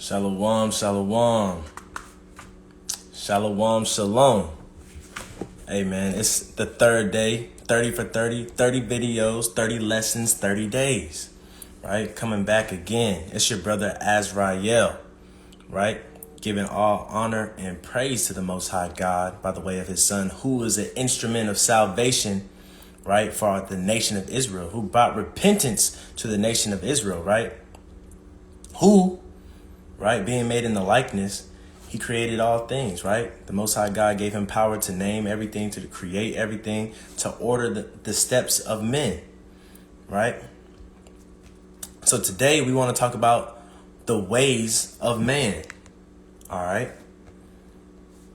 Shalom, shalom. Shalom, shalom. Hey man, it's the third day, 30 for 30, 30 videos, 30 lessons, 30 days, right? Coming back again. It's your brother Azrael, right? Giving all honor and praise to the Most High God by the way of his son, who is an instrument of salvation, right? For the nation of Israel, who brought repentance to the nation of Israel, right? Who, right, being made in the likeness, he created all things, right? The Most High God gave him power to name everything, to create everything, to order the steps of men, right? So today we want to talk about the ways of man, all right?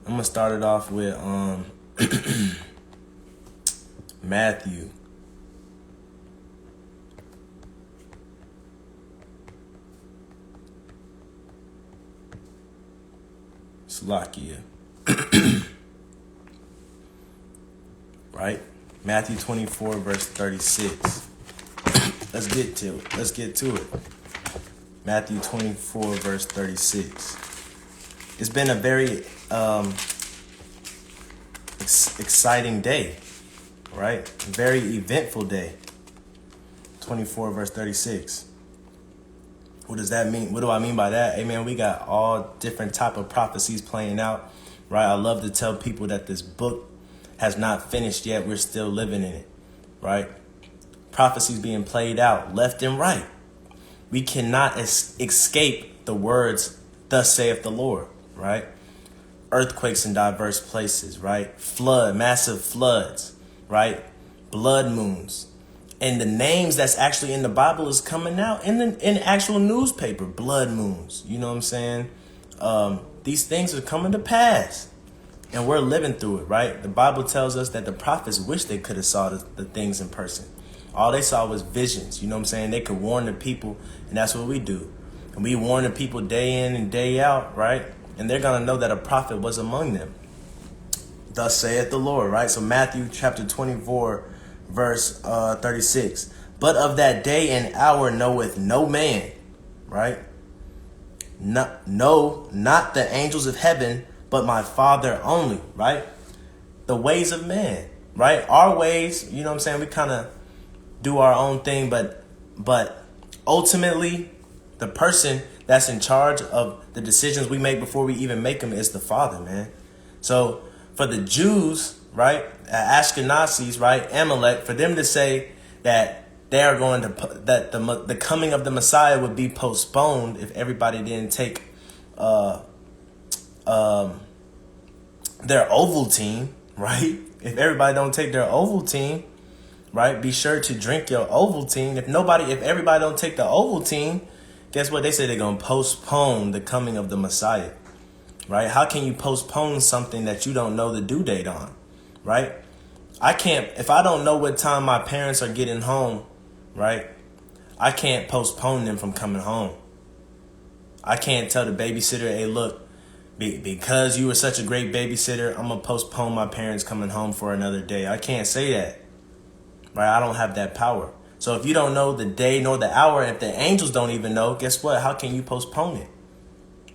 I'm going to start it off with Matthew. Slovakia. Right? Matthew 24, verse 36. Let's get to it. Matthew 24, verse 36. It's been a very exciting day, right? Very eventful day. 24, verse 36. What does that mean? What do I mean by that? Hey, man, we got all different type of prophecies playing out, right? I love to tell people that this book has not finished yet. We're still living in it, right? Prophecies being played out left and right. We cannot escape the words, thus saith the Lord, right? Earthquakes in diverse places, right? Massive floods, right? Blood moons. And the names that's actually in the Bible is coming out in the actual newspaper. Blood moons. You know what I'm saying? These things are coming to pass. And we're living through it, right? The Bible tells us that the prophets wish they could have saw the things in person. All they saw was visions. You know what I'm saying? They could warn the people. And that's what we do. And we warn the people day in and day out, right? And they're going to know that a prophet was among them. Thus saith the Lord, right? So Matthew chapter 24, verse 36. But of that day and hour knoweth no man, right? Not the angels of heaven, but my Father only, right? The ways of man, right? Our ways, you know what I'm saying? We kind of do our own thing, but ultimately, the person that's in charge of the decisions we make before we even make them is the Father, man. So for the Jews, right, Ashkenazis, right, Amalek, for them to say that they are going to that the coming of the Messiah would be postponed if everybody didn't take their Ovaltine, right? If everybody don't take their Ovaltine, right? Be sure to drink your Ovaltine. If everybody don't take the Ovaltine, guess what? They say they're gonna postpone the coming of the Messiah, right? How can you postpone something that you don't know the due date on, right? If I don't know what time my parents are getting home, right? I can't postpone them from coming home. I can't tell the babysitter, hey, look, because you were such a great babysitter, I'm going to postpone my parents coming home for another day. I can't say that, right? I don't have that power. So if you don't know the day nor the hour, if the angels don't even know, guess what? How can you postpone it?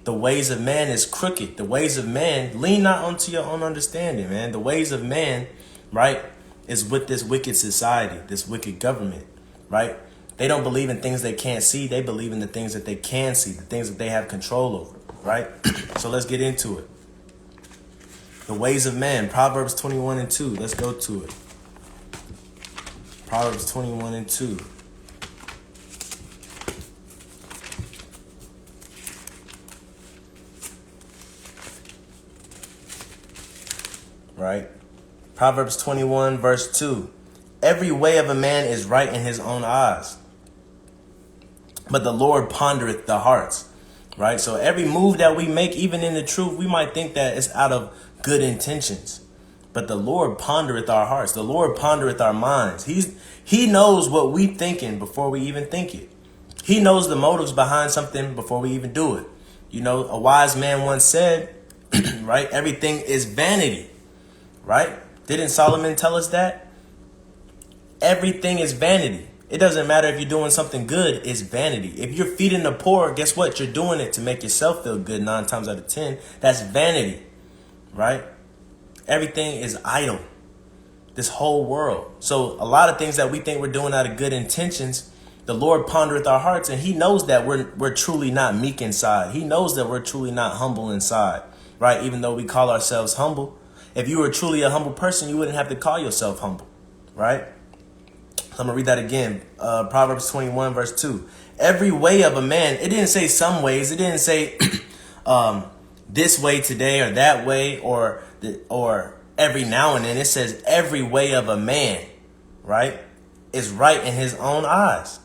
The ways of man is crooked. The ways of man, lean not unto your own understanding, man. The ways of man, right, is with this wicked society, this wicked government, right? They don't believe in things they can't see. They believe in the things that they can see, the things that they have control over, right? So let's get into it. The ways of man, Proverbs 21 and 2. Let's go to it. Proverbs 21 and 2. Right? Proverbs 21, verse 2. Every way of a man is right in his own eyes, but the Lord pondereth the hearts. Right? So every move that we make, even in the truth, we might think that it's out of good intentions. But the Lord pondereth our hearts. The Lord pondereth our minds. He knows what we thinking before we even think it. He knows the motives behind something before we even do it. You know, a wise man once said, right, everything is vanity. Right? Didn't Solomon tell us that? Everything is vanity. It doesn't matter if you're doing something good, it's vanity. If you're feeding the poor, guess what? You're doing it to make yourself feel good 9 times out of 10. That's vanity, right? Everything is idle. This whole world. So a lot of things that we think we're doing out of good intentions, the Lord pondereth our hearts, and he knows that we're truly not meek inside. He knows that we're truly not humble inside, right? Even though we call ourselves humble. If you were truly a humble person, you wouldn't have to call yourself humble, right? So I'm going to read that again. Proverbs 21 verse 2. Every way of a man, it didn't say some ways. It didn't say this way today or that way or every now and then. It says every way of a man, right, is right in his own eyes.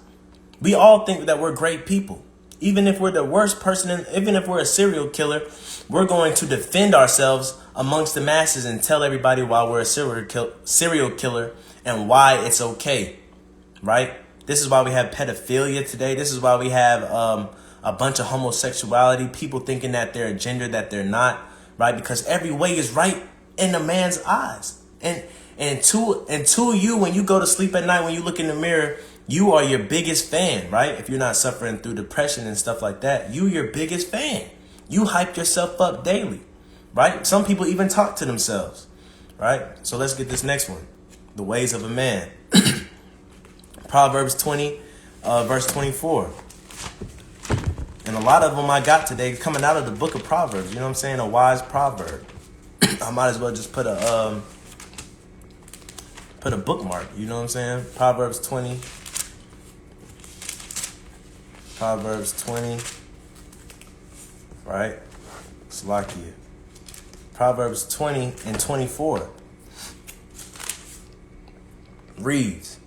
We all think that we're great people. Even if we're the worst person, even if we're a serial killer, we're going to defend ourselves amongst the masses and tell everybody why we're a serial killer and why it's okay, right? This is why we have pedophilia today. This is why we have a bunch of homosexuality, people thinking that they're a gender that they're not, right? Because every way is right in a man's eyes. And to you, when you go to sleep at night, when you look in the mirror, you are your biggest fan, right? If you're not suffering through depression and stuff like that, you your biggest fan. You hype yourself up daily, right? Some people even talk to themselves, right? So let's get this next one. The ways of a man. Proverbs 20, verse 24. And a lot of them I got today coming out of the book of Proverbs. You know what I'm saying? A wise proverb. I might as well just put a bookmark. You know what I'm saying? Proverbs 20. Proverbs 20. Right? Slakia. Proverbs 20 and 24. Reads.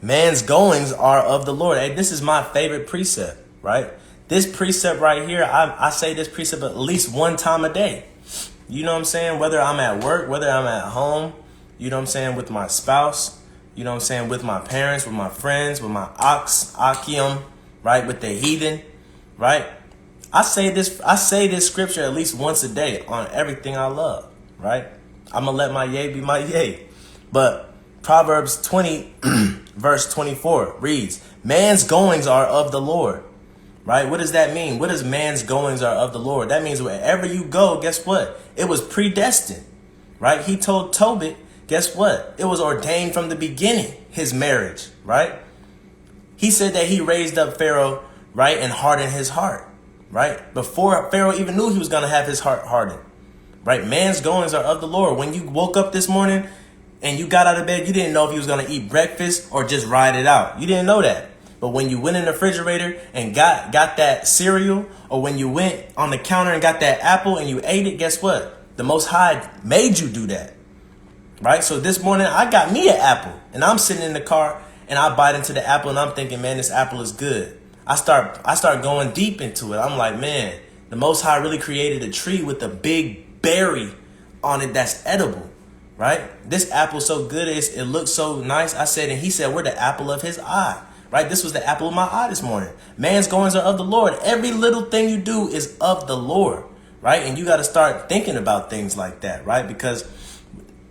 Man's goings are of the Lord. Hey, this is my favorite precept, right? This precept right here, I say this precept at least one time a day. You know what I'm saying? Whether I'm at work, whether I'm at home, you know what I'm saying, with my spouse, you know what I'm saying, with my parents, with my friends, with my Akim, right, with the heathen, right? I say this scripture at least once a day on everything I love, right? I'm going to let my yay be my yay. But Proverbs 20, verse 24 reads, man's goings are of the Lord, right? What does that mean? What does man's goings are of the Lord? That means wherever you go, guess what? It was predestined, right? He told Tobit, guess what? It was ordained from the beginning, his marriage, right? He said that he raised up Pharaoh, right, and hardened his heart, right? Before Pharaoh even knew he was going to have his heart hardened, right? Man's goings are of the Lord. When you woke up this morning and you got out of bed, you didn't know if you was going to eat breakfast or just ride it out. You didn't know that. But when you went in the refrigerator and got that cereal, or when you went on the counter and got that apple and you ate it, guess what? The Most High made you do that, right? So this morning I got me an apple and I'm sitting in the car and I bite into the apple and I'm thinking, man, this apple is good. I start going deep into it. I'm like, man, the Most High really created a tree with a big berry on it that's edible, right? This apple's so good, it looks so nice. I said, and he said, we're the apple of his eye, right? This was the apple of my eye this morning. Man's goings are of the Lord. Every little thing you do is of the Lord, right? And you got to start thinking about things like that, right? Because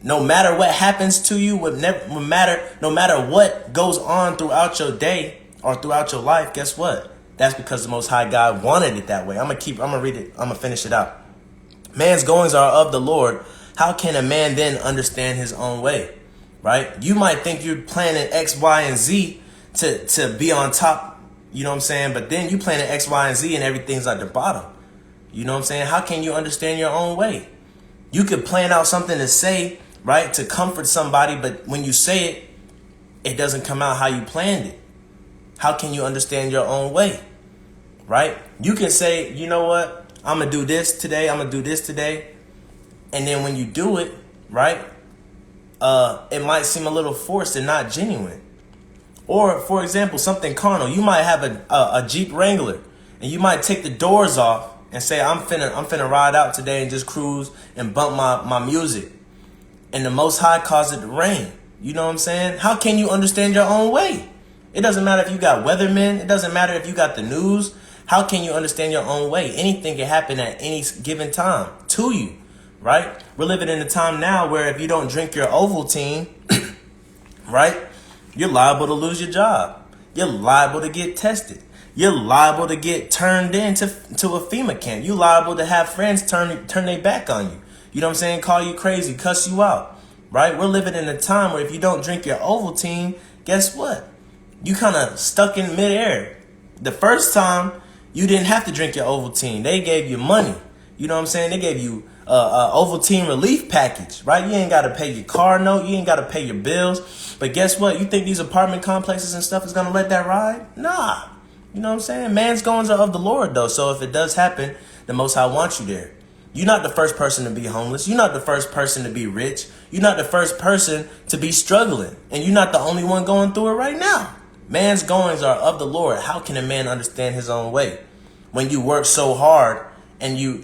no matter what happens to you, no matter what goes on throughout your day or throughout your life, guess what? That's because the Most High God wanted it that way. I'm gonna read it. I'm gonna finish it out. Man's goings are of the Lord. How can a man then understand his own way, right? You might think you're planning X, Y, and Z to be on top, you know what I'm saying? But then you planning X, Y, and Z and everything's at the bottom. You know what I'm saying? How can you understand your own way? You could plan out something to say, right, to comfort somebody, but when you say it, it doesn't come out how you planned it. How can you understand your own way, right? You can say, you know what, I'm going to do this today, and then when you do it, right, it might seem a little forced and not genuine. Or, for example, something carnal. You might have a Jeep Wrangler, and you might take the doors off and say, I'm finna ride out today and just cruise and bump my music. And the Most High caused it to rain. You know what I'm saying? How can you understand your own way? It doesn't matter if you got weathermen. It doesn't matter if you got the news. How can you understand your own way? Anything can happen at any given time to you, right? We're living in a time now where if you don't drink your Ovaltine, right, You're liable to lose your job. You're liable to get tested. You're liable to get turned into a FEMA camp. You're liable to have friends turn their back on you. You know what I'm saying? Call you crazy, cuss you out, right? We're living in a time where if you don't drink your Ovaltine, guess what? You kind of stuck in midair. The first time, you didn't have to drink your Ovaltine. They gave you money. You know what I'm saying? They gave you a Ovaltine relief package, right? You ain't got to pay your car note. You ain't got to pay your bills. But guess what? You think these apartment complexes and stuff is going to let that ride? Nah. You know what I'm saying? Man's goings are of the Lord, though. So if it does happen, the Most High wants you there. You're not the first person to be homeless. You're not the first person to be rich. You're not the first person to be struggling. And you're not the only one going through it right now. Man's goings are of the Lord. How can a man understand his own way? When you work so hard and you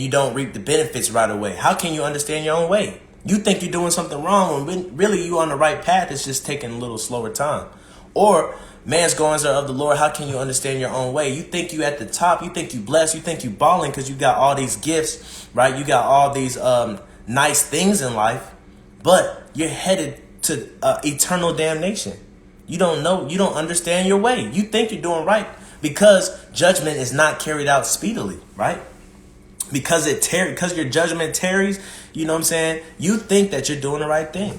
don't reap the benefits right away, how can you understand your own way? You think you're doing something wrong when really you on the right path. It's just taking a little slower time. Or man's goings are of the Lord. How can you understand your own way? You think you at the top. You think you blessed. You think you balling because you got all these gifts, right? You got all these nice things in life, but you're headed to eternal damnation. You don't know. You don't understand your way. You think you're doing right because judgment is not carried out speedily, right? Because your judgment tarries, you know what I'm saying? You think that you're doing the right thing.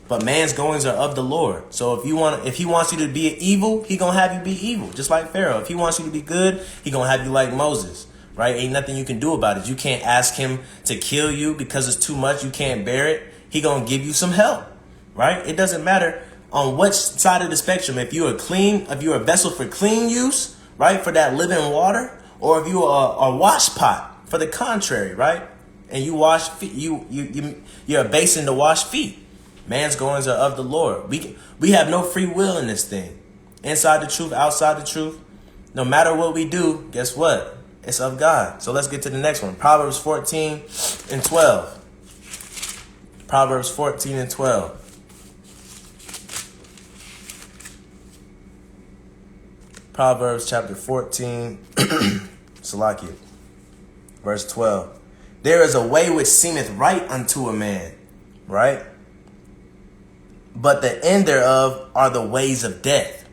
But man's goings are of the Lord. So if he wants you to be evil, he gonna have you be evil, just like Pharaoh. If he wants you to be good, he gonna have you like Moses, right? Ain't nothing you can do about it. You can't ask him to kill you because it's too much. You can't bear it. He gonna give you some help, right? It doesn't matter on which side of the spectrum. If you're a vessel for clean use, right, for that living water, or if you're a wash pot for the contrary, right? And you wash feet, you're a basin to wash feet. Man's goings are of the Lord. We have no free will in this thing. Inside the truth, outside the truth. No matter what we do, guess what? It's of God. So let's get to the next one. Proverbs 14 and 12. Proverbs 14 and 12. Proverbs chapter 14, Salakia, verse 12. There is a way which seemeth right unto a man, right? But the end thereof are the ways of death.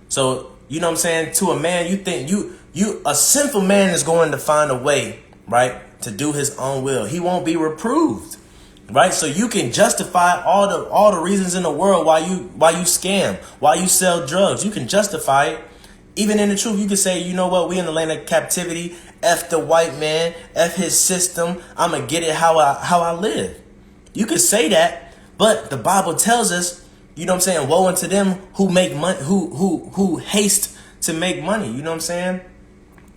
So, you know what I'm saying? To a man, you think a sinful man is going to find a way, right, to do his own will. He won't be reproved, right? So you can justify all the reasons in the world why you scam, why you sell drugs. You can justify it. Even in the truth, you can say, you know what? We in the land of captivity. F the white man, F his system. I'm gonna get it how I live. You could say that. But the Bible tells us, you know what I'm saying, woe unto them who make money, who haste to make money, you know what I'm saying?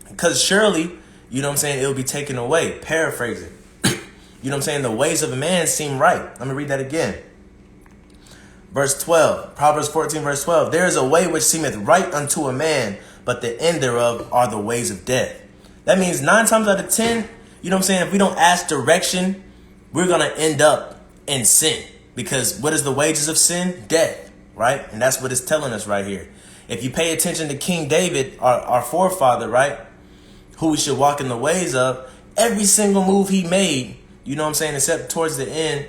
Because surely, you know what I'm saying, it'll be taken away. Paraphrasing. You know what I'm saying? The ways of a man seem right. Let me read that again. Verse 12, Proverbs 14, verse 12. There is a way which seemeth right unto a man, but the end thereof are the ways of death. That means 9 times out of 10, you know what I'm saying, if we don't ask direction, we're going to end up in sin. Because what is the wages of sin? Death, right? And that's what it's telling us right here. If you pay attention to King David, our forefather, right, who we should walk in the ways of, every single move he made, you know what I'm saying, except towards the end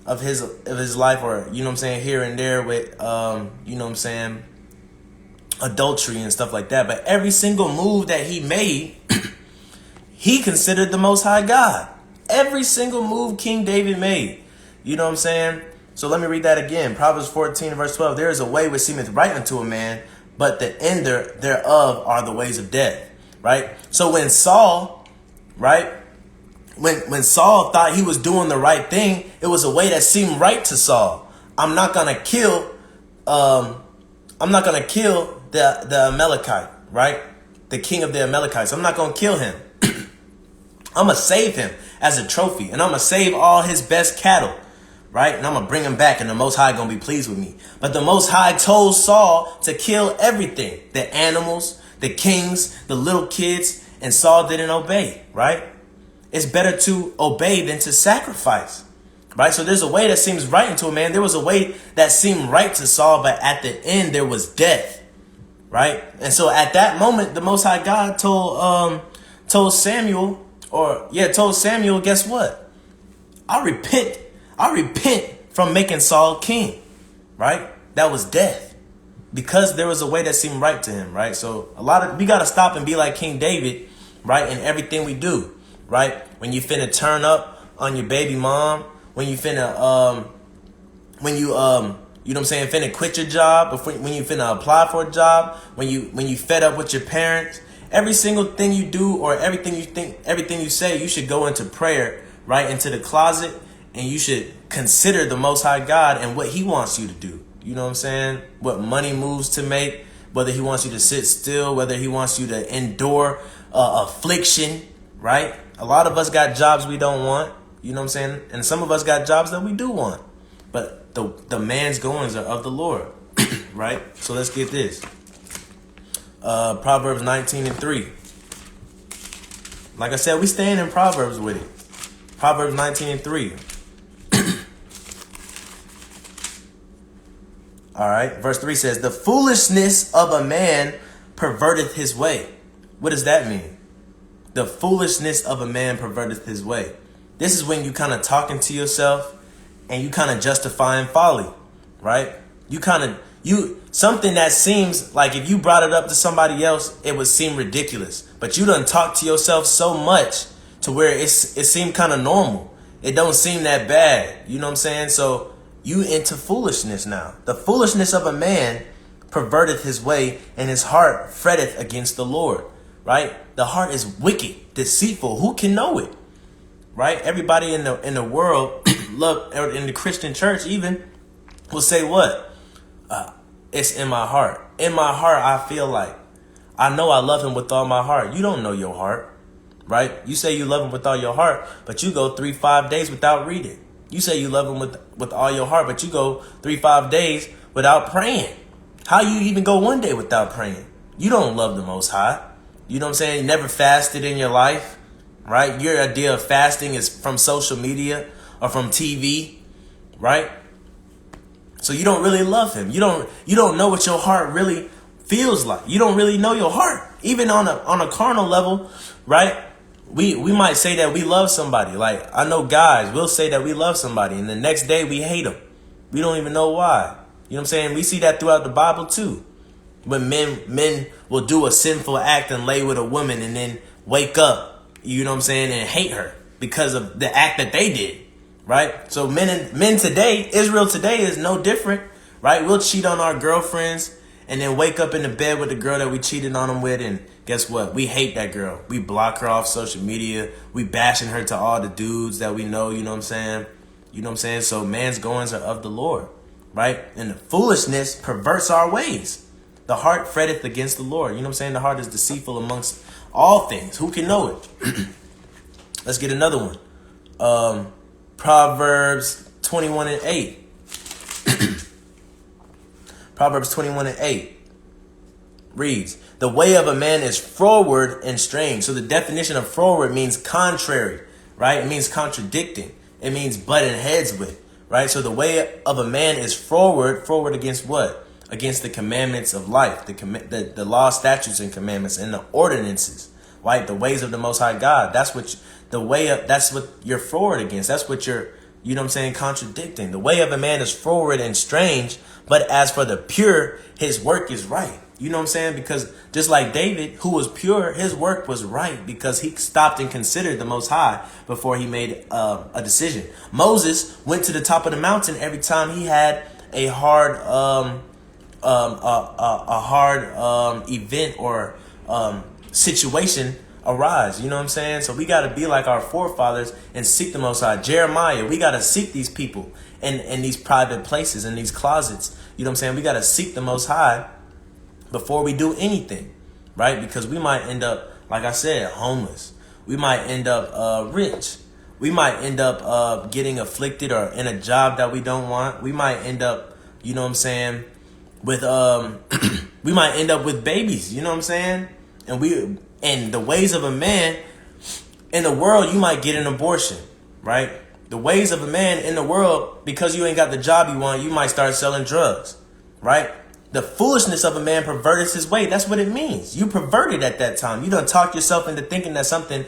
of his life, or, you know what I'm saying, here and there with, you know what I'm saying, adultery and stuff like that. But every single move that he made, he considered the Most High God. Every single move King David made. You know what I'm saying? So let me read that again. Proverbs 14, verse 12. There is a way which seemeth right unto a man, but the end thereof are the ways of death. Right? So when Saul, right? When Saul thought he was doing the right thing, it was a way that seemed right to Saul. I'm not gonna kill the Amalekite, right? The king of the Amalekites. I'm not gonna kill him. I'm gonna save him as a trophy, and I'm gonna save all his best cattle. Right? And I'm going to bring him back, and the Most High going to be pleased with me. But the Most High told Saul to kill everything. The animals, the kings, the little kids, and Saul didn't obey, right? It's better to obey than to sacrifice, right? So there's a way that seems right unto a man. There was a way that seemed right to Saul, but at the end there was death, right? And so at that moment, the Most High God told Samuel, guess what? I repent from making Saul king, right? that was death, because there was a way that seemed right to him, right? So we got to stop and be like King David, right? In everything we do, right? When you finna turn up on your baby mom, when you finna, you know what I'm saying, finna quit your job, when you finna apply for a job, when you fed up with your parents, every single thing you do or everything you think, everything you say, you should go into prayer, right? Into the closet, and you should consider the Most High God and what he wants you to do. You know what I'm saying? What money moves to make, whether he wants you to sit still, whether he wants you to endure affliction, right? A lot of us got jobs we don't want, you know what I'm saying? And some of us got jobs that we do want. But the man's goings are of the Lord, right? So let's get this. Proverbs 19:3. Like I said, we staying in Proverbs with it. Proverbs 19:3. All right, verse 3 says, the foolishness of a man perverteth his way. What does that mean? The foolishness of a man perverteth his way. This is when you kind of talking to yourself and you kind of justifying folly, right? Something that seems like if you brought it up to somebody else, it would seem ridiculous. But you done talk to yourself so much to where it seemed kind of normal. It don't seem that bad. You know what I'm saying? So you into foolishness now. The foolishness of a man perverteth his way, and his heart fretteth against the Lord, right? The heart is wicked, deceitful. Who can know it, right? Everybody in the world, love, or in the Christian church even, will say what? It's in my heart. In my heart, I feel like I know I love him with all my heart. You don't know your heart, right? You say you love him with all your heart, but you go 3-5 days without reading. You say you love him with all your heart, but you go 3-5 days without praying. How you even go 1 day without praying? You don't love the Most High. You know what I'm saying? You never fasted in your life, right? Your idea of fasting is from social media or from TV, right? So you don't really love him. You don't know what your heart really feels like. You don't really know your heart. Even on a carnal level, right? We might say that we love somebody. Like, I know guys, we'll say that we love somebody, and the next day we hate them. We don't even know why. You know what I'm saying? We see that throughout the Bible too. When men will do a sinful act and lay with a woman and then wake up, you know what I'm saying, and hate her because of the act that they did. Right? So men today, Israel today is no different, right? We'll cheat on our girlfriends and then wake up in the bed with the girl that we cheated on them with, and guess what? We hate that girl. We block her off social media. We bashing her to all the dudes that we know, you know what I'm saying? You know what I'm saying? So man's goings are of the Lord, right? And the foolishness perverts our ways. The heart fretteth against the Lord. You know what I'm saying? The heart is deceitful amongst all things. Who can know it? Let's get another one. Proverbs 21:8. Proverbs 21:8 reads, the way of a man is froward and strange. So the definition of froward means contrary, right? It means contradicting. It means butting heads with, right? So the way of a man is froward against what? Against the commandments of life, the law, statutes, and commandments, and the ordinances, right? The ways of the Most High God. That's what you're forward against. That's what you're, you know what I'm saying, contradicting. The way of a man is forward and strange, but as for the pure, his work is right. You know what I'm saying? Because just like David, who was pure, his work was right because he stopped and considered the Most High before he made a decision. Moses went to the top of the mountain every time he had a hard event or situation arise. You know what I'm saying? So we got to be like our forefathers and seek the Most High. Jeremiah, we got to seek these people in these private places, in these closets. You know what I'm saying? We got to seek the Most High before we do anything, right? Because we might end up, like I said, homeless. We might end up rich. We might end up getting afflicted or in a job that we don't want. We might end up, you know what I'm saying, with we might end up with babies. You know what I'm saying? And the ways of a man in the world, you might get an abortion, right? The ways of a man in the world, because you ain't got the job you want, you might start selling drugs, right? The foolishness of a man perverts his way. That's what it means. You perverted at that time. You done talked yourself into thinking that something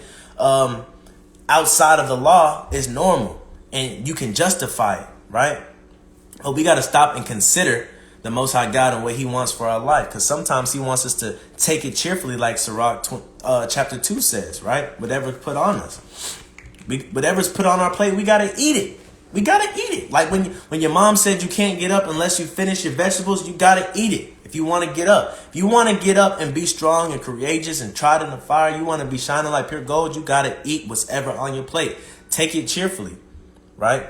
outside of the law is normal and you can justify it, right? But we got to stop and consider the Most High God and what he wants for our life. Because sometimes he wants us to take it cheerfully, like Sirach chapter 2 says, right? Whatever's put on us. Whatever's put on our plate, we got to eat it. We got to eat it. Like when your mom said you can't get up unless you finish your vegetables, you got to eat it. If you want to get up. If you want to get up and be strong and courageous and tried in the fire, you want to be shining like pure gold, you got to eat what's ever on your plate. Take it cheerfully, right?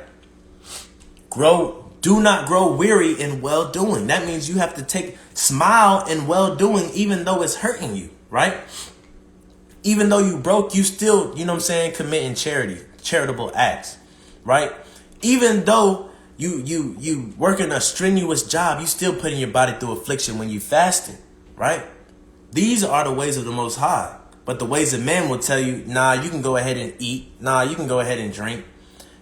Do not grow weary in well-doing. That means you have to smile in well-doing even though it's hurting you, right? Even though you broke, you still, committing charitable acts, right? Even though you working a strenuous job, you still putting your body through affliction when you fasting, right? These are the ways of the Most High. But the ways of man will tell you, nah, you can go ahead and eat. Nah, you can go ahead and drink.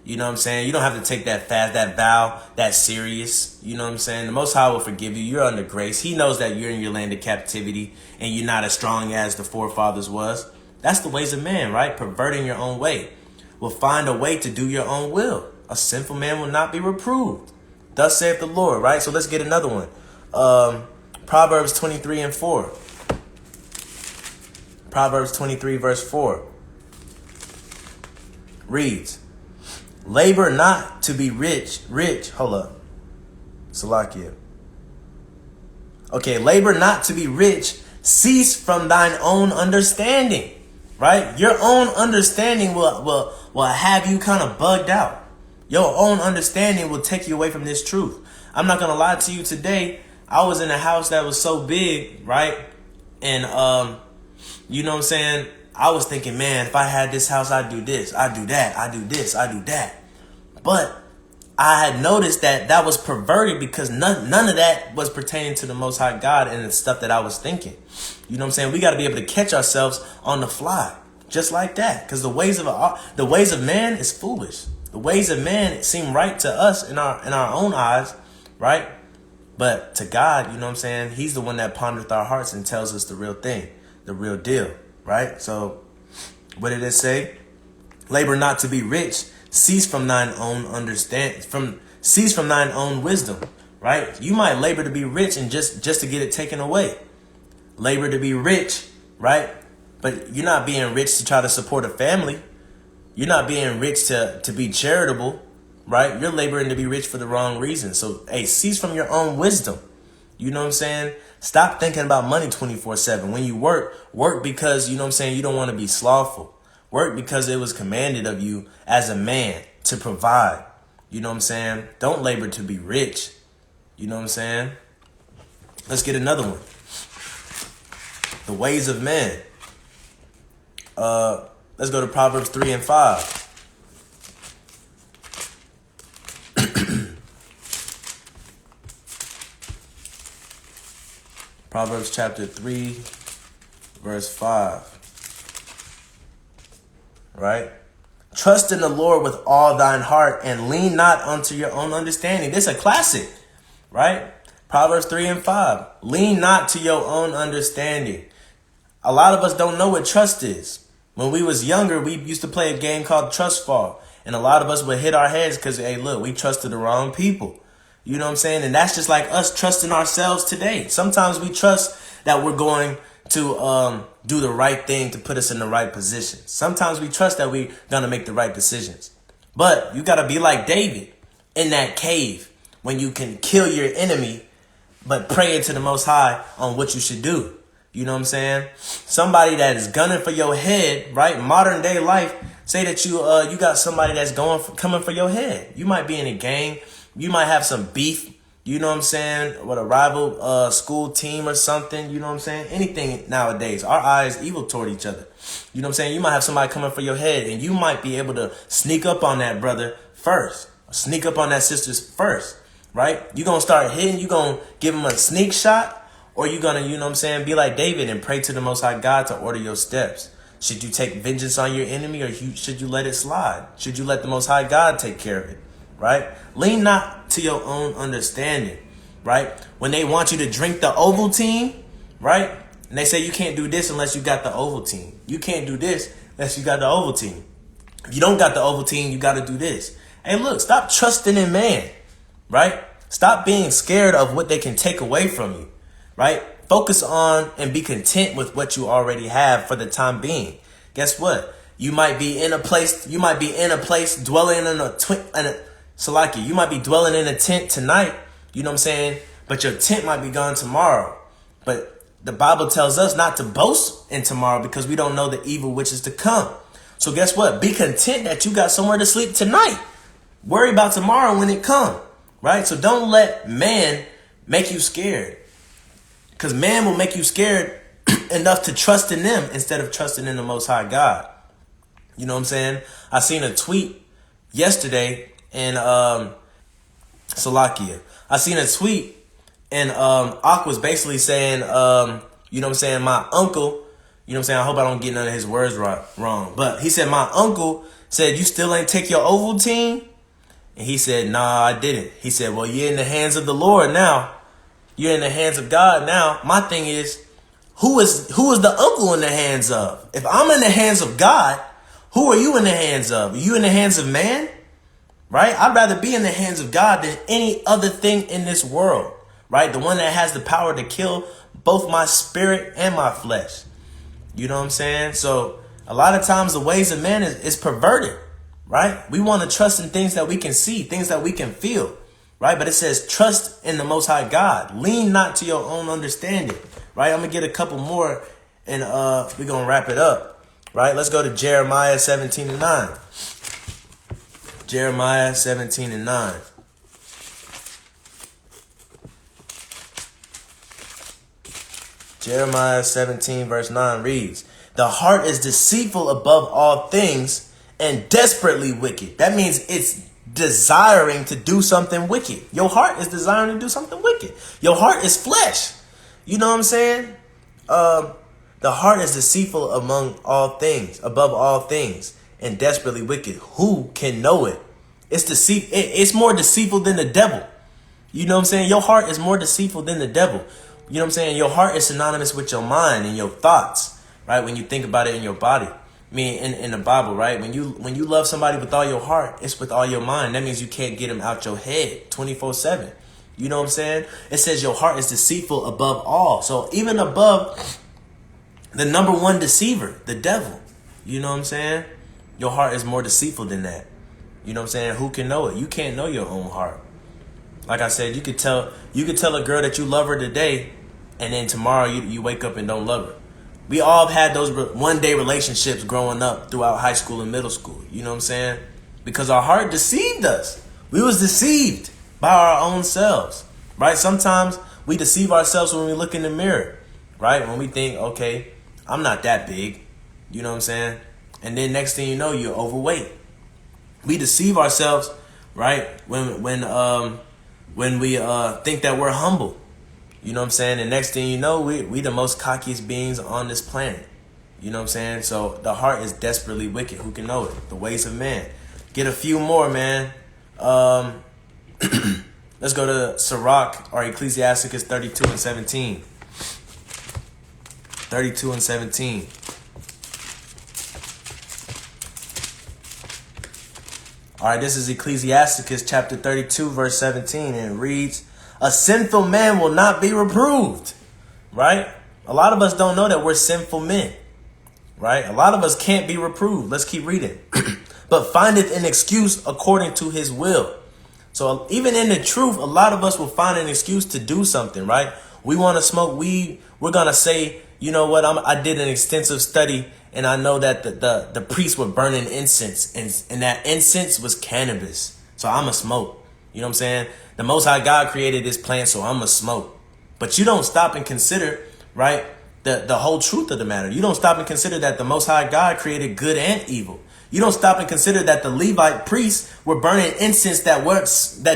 You know what I'm saying? You don't have to take that fast, that vow, that serious. You know what I'm saying? The Most High will forgive you. You're under grace. He knows that you're in your land of captivity and you're not as strong as the forefathers was. That's the ways of man, right? Perverting your own way. Will find a way to do your own will. A sinful man will not be reproved. Thus saith the Lord, right? So let's get another one. Proverbs 23 and 4. Proverbs 23 verse 4 reads, labor not to be rich. Hold up. Salakia. Okay, labor not to be rich. Cease from thine own understanding. Right? Your own understanding will have you kind of bugged out. Your own understanding will take you away from this truth. I'm not going to lie to you today. I was in a house that was so big, right? And, you know what I'm saying? I was thinking, man, if I had this house, I'd do this, I'd do that, I'd do this, I'd do that. But I had noticed that was perverted because none of that was pertaining to the Most High God and the stuff that I was thinking. You know what I'm saying? We got to be able to catch ourselves on the fly, just like that. Because the ways of man is foolish. The ways of man seem right to us in our own eyes, right? But to God, you know what I'm saying? He's the one that pondereth our hearts and tells us the real thing, the real deal, right? So what did it say? Labor not to be rich. Cease from thine own cease from thine own wisdom, right? You might labor to be rich and just to get it taken away. Labor to be rich, right? But you're not being rich to try to support a family. You're not being rich to be charitable, right? You're laboring to be rich for the wrong reason. So, hey, cease from your own wisdom. You know what I'm saying? Stop thinking about money 24/7. When you work because, you know what I'm saying, you don't want to be slothful. Work because it was commanded of you as a man to provide. You know what I'm saying? Don't labor to be rich. You know what I'm saying? Let's get another one. The ways of men. Let's go to Proverbs 3 and 5. Proverbs chapter 3, verse 5. Right? Trust in the Lord with all thine heart and lean not unto your own understanding. This is a classic, right? Proverbs 3 and 5. Lean not to your own understanding. A lot of us don't know what trust is. When we was younger, we used to play a game called Trust Fall. And a lot of us would hit our heads because, hey, look, we trusted the wrong people. You know what I'm saying? And that's just like us trusting ourselves today. Sometimes we trust that we're going to do the right thing to put us in the right position. Sometimes we trust that we're going to make the right decisions. But you got to be like David in that cave when you can kill your enemy, but pray to the Most High on what you should do. You know what I'm saying? Somebody that is gunning for your head, right? Modern day life, say that you got somebody that's coming for your head. You might be in a gang. You might have some beef. You know what I'm saying? With a rival school team or something. You know what I'm saying? Anything nowadays. Our eyes evil toward each other. You know what I'm saying? You might have somebody coming for your head, and you might be able to sneak up on that brother first. Sneak up on that sister first, right? You're going to start hitting. You're going to give him a sneak shot. Or you're going to, you know what I'm saying, be like David and pray to the Most High God to order your steps. Should you take vengeance on your enemy or should you let it slide? Should you let the Most High God take care of it, right? Lean not to your own understanding, right? When they want you to drink the Ovaltine, right? And they say you can't do this unless you got the Ovaltine. You can't do this unless you got the Ovaltine. If you don't got the Ovaltine, you got to do this. Hey, look, stop trusting in man, right? Stop being scared of what they can take away from you, right? Focus on and be content with what you already have for the time being. Guess what? You might be in a place dwelling in you might be dwelling in a tent tonight, you know what I'm saying? But your tent might be gone tomorrow. But the Bible tells us not to boast in tomorrow because we don't know the evil which is to come. So guess what? Be content that you got somewhere to sleep tonight. Worry about tomorrow when it comes, right? So don't let man make you scared, because man will make you scared enough to trust in them instead of trusting in the Most High God. You know what I'm saying? I seen a tweet yesterday in Salakia. I seen a tweet and Ak was basically saying, you know what I'm saying, my uncle, you know what I'm saying, I hope I don't get none of his words wrong, but he said, my uncle said, you still ain't take your Ovaltine? And he said, nah, I didn't. He said, well, you're in the hands of the Lord now. You're in the hands of God now. My thing is, who is the uncle in the hands of? If I'm in the hands of God, who are you in the hands of? Are you in the hands of man? Right? I'd rather be in the hands of God than any other thing in this world. Right? The one that has the power to kill both my spirit and my flesh. You know what I'm saying? So a lot of times the ways of man is perverted. Right? We want to trust in things that we can see, things that we can feel. Right? But it says trust in the Most High God. Lean not to your own understanding. Right? I'm going to get a couple more and we're going to wrap it up. Right? Let's go to Jeremiah 17:9. Jeremiah 17:9. Jeremiah 17 verse 9 reads, the heart is deceitful above all things and desperately wicked. That means it's desiring to do something wicked. Your heart is desiring to do something wicked. Your heart is flesh. You know what I'm saying? The heart is deceitful above all things, and desperately wicked. Who can know it? It's more deceitful than the devil. You know what I'm saying? Your heart is more deceitful than the devil. You know what I'm saying? Your heart is synonymous with your mind and your thoughts, right? When you think about it in your body. I mean, in the Bible, right? When you love somebody with all your heart, it's with all your mind. That means you can't get them out your head 24/7. You know what I'm saying? It says your heart is deceitful above all. So even above the number one deceiver, the devil. You know what I'm saying? Your heart is more deceitful than that. You know what I'm saying? Who can know it? You can't know your own heart. Like I said, you could tell a girl that you love her today, and then tomorrow you wake up and don't love her. We all had those one-day relationships growing up throughout high school and middle school. You know what I'm saying? Because our heart deceived us. We was deceived by our own selves, right? Sometimes we deceive ourselves when we look in the mirror, right? When we think, okay, I'm not that big. You know what I'm saying? And then next thing you know, you're overweight. We deceive ourselves, right? When we think that we're humble. You know what I'm saying? And next thing you know, we the most cockiest beings on this planet. You know what I'm saying? So the heart is desperately wicked. Who can know it? The ways of man. Get a few more, man. Let's go to Sirach or Ecclesiasticus 32:17. 32:17. All right, this is Ecclesiasticus chapter 32, verse 17, and it reads, a sinful man will not be reproved, right? A lot of us don't know that we're sinful men, right? A lot of us can't be reproved. Let's keep reading. But findeth an excuse according to his will. So even in the truth, a lot of us will find an excuse to do something, right? We want to smoke weed. We're going to say, you know what? I did an extensive study and I know that the priests were burning incense and that incense was cannabis. So I'm a smoke. You know what I'm saying? The Most High God created this plant, so I'm a smoke. But you don't stop and consider, right, the whole truth of the matter. You don't stop and consider that the Most High God created good and evil. You don't stop and consider that the Levite priests were burning incense that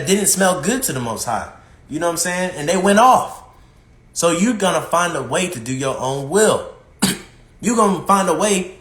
didn't smell good to the Most High. You know what I'm saying? And they went off. So you're going to find a way to do your own will. You're going to find a way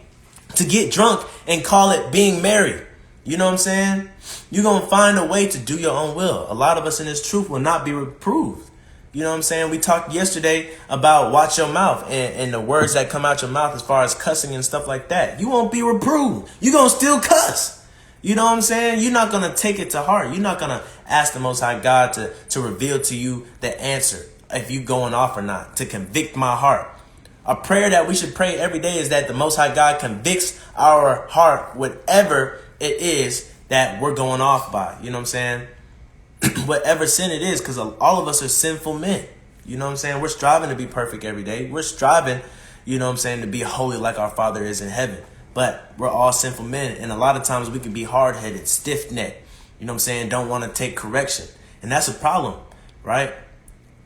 to get drunk and call it being married. You know what I'm saying? You're going to find a way to do your own will. A lot of us in this truth will not be reproved. You know what I'm saying? We talked yesterday about watch your mouth and the words that come out your mouth as far as cussing and stuff like that. You won't be reproved. You're going to still cuss. You know what I'm saying? You're not going to take it to heart. You're not going to ask the Most High God to reveal to you the answer, if you going off or not, to convict my heart. A prayer that we should pray every day is that the Most High God convicts our heart, whatever it is that we're going off by. You know what I'm saying? Whatever sin it is, because all of us are sinful men. You know what I'm saying? We're striving to be perfect every day. We're striving, you know what I'm saying, to be holy like our Father is in heaven. But we're all sinful men. And a lot of times we can be hard-headed, stiff-necked. You know what I'm saying? Don't want to take correction. And that's a problem, right?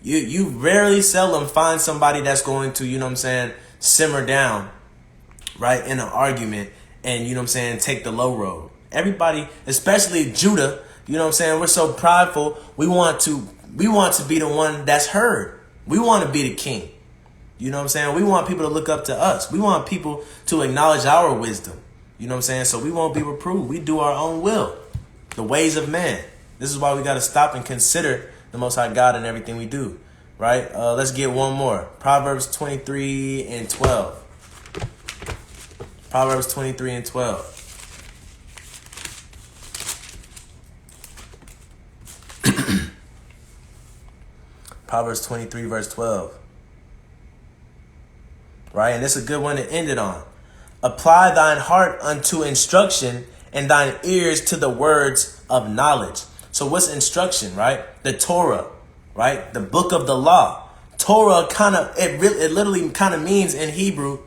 You rarely seldom find somebody that's going to, you know what I'm saying, simmer down, right, in an argument and, you know what I'm saying, take the low road. Everybody, especially Judah, you know what I'm saying, we're so prideful. We want to be the one that's heard. We want to be the king. You know what I'm saying? We want people to look up to us. We want people to acknowledge our wisdom. You know what I'm saying? So we won't be reproved. We do our own will, the ways of man. This is why we got to stop and consider the Most High God in everything we do, right? Let's get one more. Proverbs 23 and 12. Proverbs 23 and 12. Proverbs 23 verse 12. Right? And this is a good one to end it on. Apply thine heart unto instruction and thine ears to the words of knowledge. So what's instruction, right? The Torah, right? The book of the law. Torah it literally kind of means in Hebrew,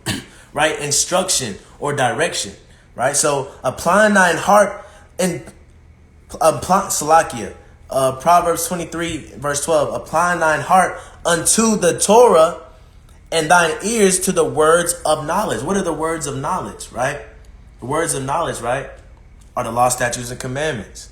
right? Instruction or direction, right? So applying thine heart and Salakia, Proverbs 23 verse 12, applying thine heart unto the Torah and thine ears to the words of knowledge. What are the words of knowledge, right? The words of knowledge, right, are the law, statutes, and commandments.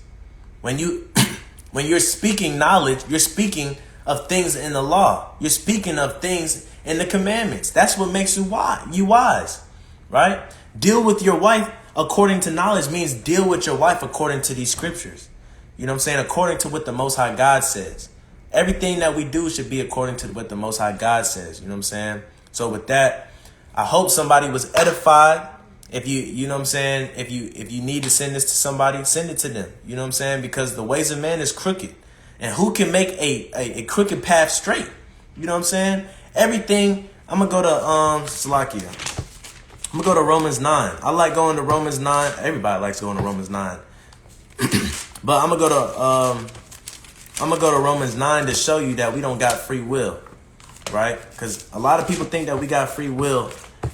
When you're speaking knowledge, you're speaking of things in the law. You're speaking of things in the commandments. That's what makes you wise, right? Deal with your wife according to knowledge means deal with your wife according to these scriptures. You know what I'm saying? According to what the Most High God says. Everything that we do should be according to what the Most High God says. You know what I'm saying? So with that, I hope somebody was edified. If you know what I'm saying? If you need to send this to somebody, send it to them. You know what I'm saying? Because the ways of man is crooked. And who can make a crooked path straight? You know what I'm saying? Everything. I'm going to go to Salakia. I'm going to go to Romans 9. I like going to Romans 9. Everybody likes going to Romans 9. But I'm going to go to Romans 9 to show you that we don't got free will, right? Because a lot of people think that we got free will,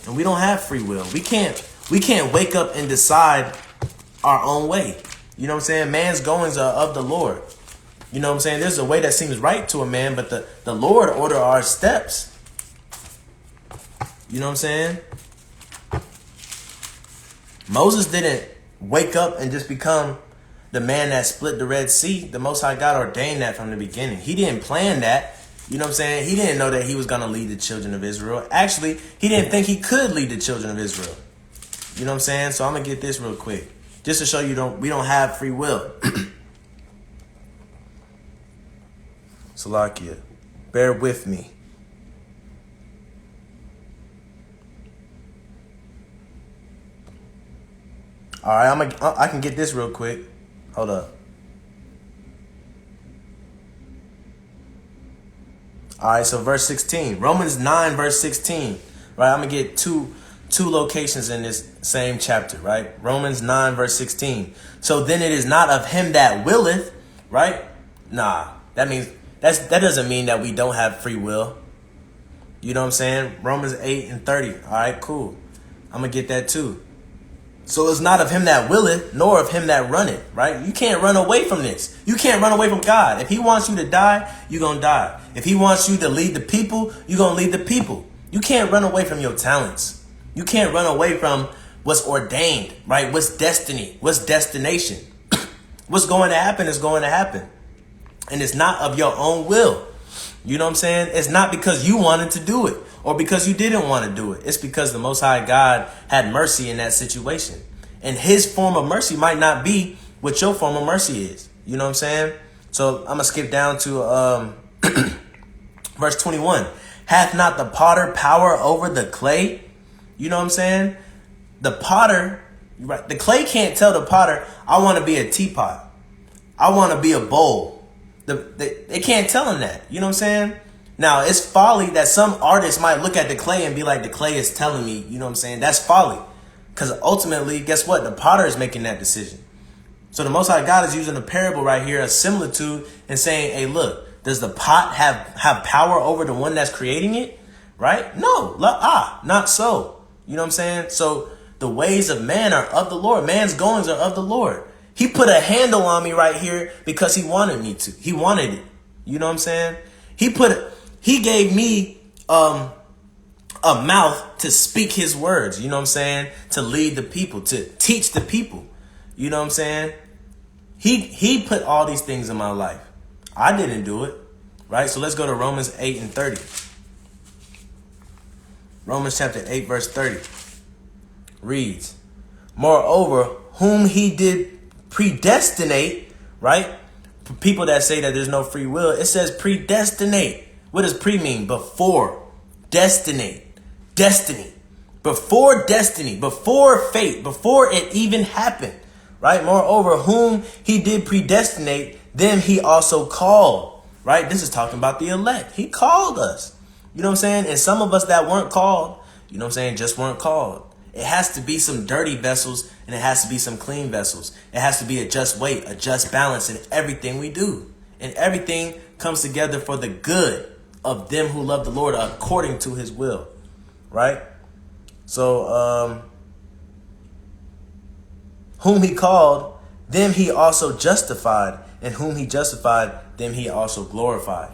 and we don't have free will. We can't wake up and decide our own way. You know what I'm saying? Man's goings are of the Lord. You know what I'm saying? There's a way that seems right to a man, but the Lord order our steps. You know what I'm saying? Moses didn't wake up and just become the man that split the Red Sea. The Most High God ordained that from the beginning. He didn't plan that. You know what I'm saying? He didn't know that he was going to lead the children of Israel. Actually, he didn't think he could lead the children of Israel. You know what I'm saying? So I'm going to get this real quick. Just to show you we don't have free will. Salakia, bear with me. All right, I can get this real quick. Hold up. All right, so verse 16. Romans 9, verse 16. Right, I'm going to get two locations in this same chapter, right? Romans 9, verse 16. So then it is not of him that willeth, right? Nah, that doesn't mean that we don't have free will. You know what I'm saying? Romans 8 and 30. All right, cool. I'm going to get that too. So it's not of him that willeth, nor of him that runneth, right? You can't run away from this. You can't run away from God. If he wants you to die, you're going to die. If he wants you to lead the people, you're going to lead the people. You can't run away from your talents. You can't run away from what's ordained, right? What's destiny? What's destination? What's going to happen is going to happen. And it's not of your own will. You know what I'm saying? It's not because you wanted to do it or because you didn't want to do it. It's because the Most High God had mercy in that situation. And his form of mercy might not be what your form of mercy is. You know what I'm saying? So I'm going to skip down to verse 21. Hath not the potter power over the clay? You know what I'm saying? The potter, right? The clay can't tell the potter, I want to be a teapot. I want to be a bowl. They can't tell him that. You know what I'm saying? Now, it's folly that some artists might look at the clay and be like, the clay is telling me, you know what I'm saying? That's folly. Because ultimately, guess what? The potter is making that decision. So the Most High God is using a parable right here, a similitude, and saying, hey, look, does the pot have power over the one that's creating it? Right? No, not so. You know what I'm saying? So the ways of man are of the Lord. Man's goings are of the Lord. He put a handle on me right here because he wanted me to. He wanted it. You know what I'm saying? He gave me a mouth to speak his words. You know what I'm saying? To lead the people, to teach the people. You know what I'm saying? He put all these things in my life. I didn't do it. Right? So let's go to Romans 8 and 30. Romans chapter 8, verse 30 reads, moreover, whom he did predestinate, right? For people that say that there's no free will, it says predestinate. What does pre mean? Before. Destinate. Destiny. Before destiny. Before fate. Before it even happened. Right? Moreover, whom he did predestinate, them he also called. Right? This is talking about the elect. He called us. You know what I'm saying? And some of us that weren't called, you know what I'm saying, just weren't called. It has to be some dirty vessels and it has to be some clean vessels. It has to be a just weight, a just balance in everything we do. And everything comes together for the good of them who love the Lord according to his will. Right? So, whom he called, them he also justified. And whom he justified, them he also glorified.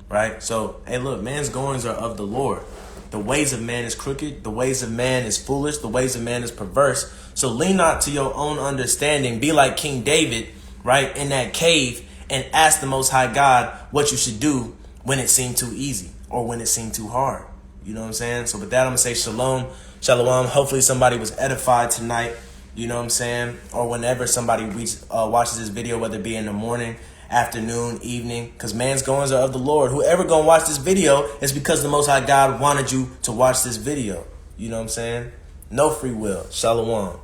Right? So, hey, look, man's goings are of the Lord. The ways of man is crooked. The ways of man is foolish. The ways of man is perverse. So lean not to your own understanding. Be like King David, right, in that cave and ask the Most High God what you should do when it seemed too easy or when it seemed too hard. You know what I'm saying? So with that, I'm going to say shalom. Shalom. Hopefully somebody was edified tonight. You know what I'm saying? Or whenever somebody watches this video, whether it be in the morning, afternoon, evening, because man's goings are of the Lord. Whoever gonna watch this video is because the Most High God wanted you to watch this video. You know what I'm saying? No free will. Shalom.